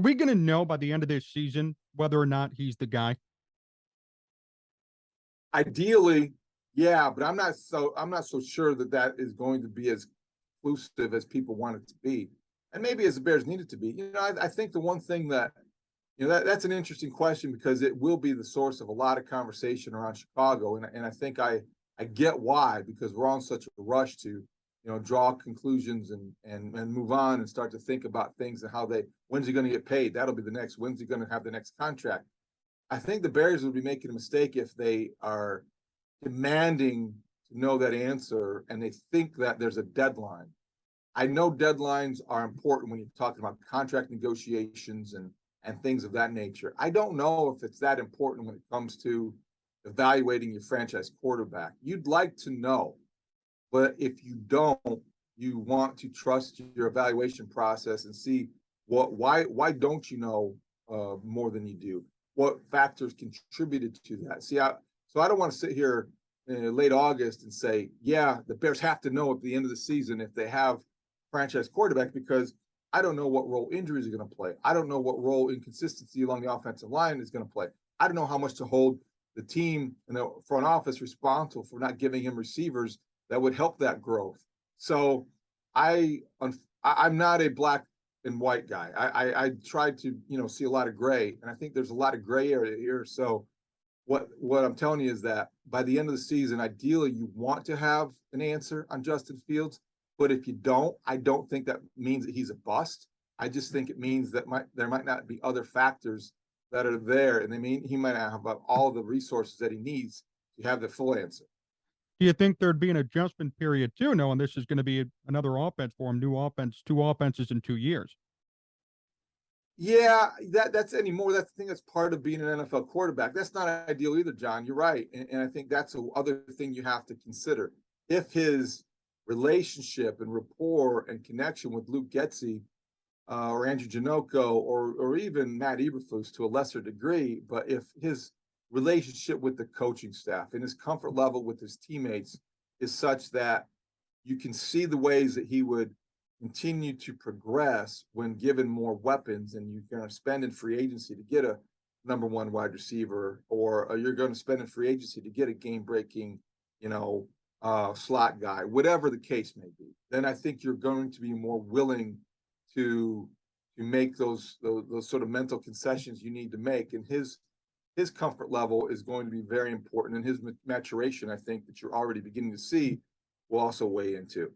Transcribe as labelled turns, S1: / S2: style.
S1: Are we going to know by the end of this season whether or not he's the guy?
S2: Ideally, yeah, but I'm not so sure that that is going to be as inclusive as people want it to be, and maybe as the Bears need it to be. I think the one thing that that's an interesting question because it will be the source of a lot of conversation around Chicago, and I think I get why, because we're on such a rush to draw conclusions and move on and start to think about things and when's he going to get paid? That'll be the next. When's he going to have the next contract? I think the Bears would be making a mistake if they are demanding to know that answer and they think that there's a deadline. I know deadlines are important when you're talking about contract negotiations and things of that nature. I don't know if it's that important when it comes to evaluating your franchise quarterback. You'd like to know, but if you don't, you want to trust your evaluation process and see why don't you know more than you do? What factors contributed to that? So I don't want to sit here in late August and say, yeah, the Bears have to know at the end of the season if they have franchise quarterback, because I don't know what role injuries are going to play. I don't know what role inconsistency along the offensive line is going to play. I don't know how much to hold the team and the front office responsible for not giving him receivers that would help that growth. So I'm not a black and white guy. I tried to see a lot of gray, and I think there's a lot of gray area here. So what I'm telling you is that by the end of the season, ideally you want to have an answer on Justin Fields. But if you don't, I don't think that means that he's a bust. I just think it means that there might not be other factors that are there, and he might not have all the resources that he needs to have the full answer.
S1: Do you think there'd be an adjustment period too, knowing this is going to be another offense for him, new offense, two offenses in 2 years?
S2: Yeah, that's anymore. That's the thing that's part of being an NFL quarterback. That's not ideal either, John. You're right, and I think that's the other thing you have to consider. If his relationship and rapport and connection with Luke Getsy or Andrew Janocko or even Matt Eberflus to a lesser degree, but if his relationship with the coaching staff and his comfort level with his teammates is such that you can see the ways that he would continue to progress when given more weapons, and you're going to spend in free agency to get a number one wide receiver, or you're going to spend in free agency to get a game-breaking, slot guy, whatever the case may be, then I think you're going to be more willing to make those sort of mental concessions you need to make. And his comfort level is going to be very important, and his maturation, I think, that you're already beginning to see, will also weigh into.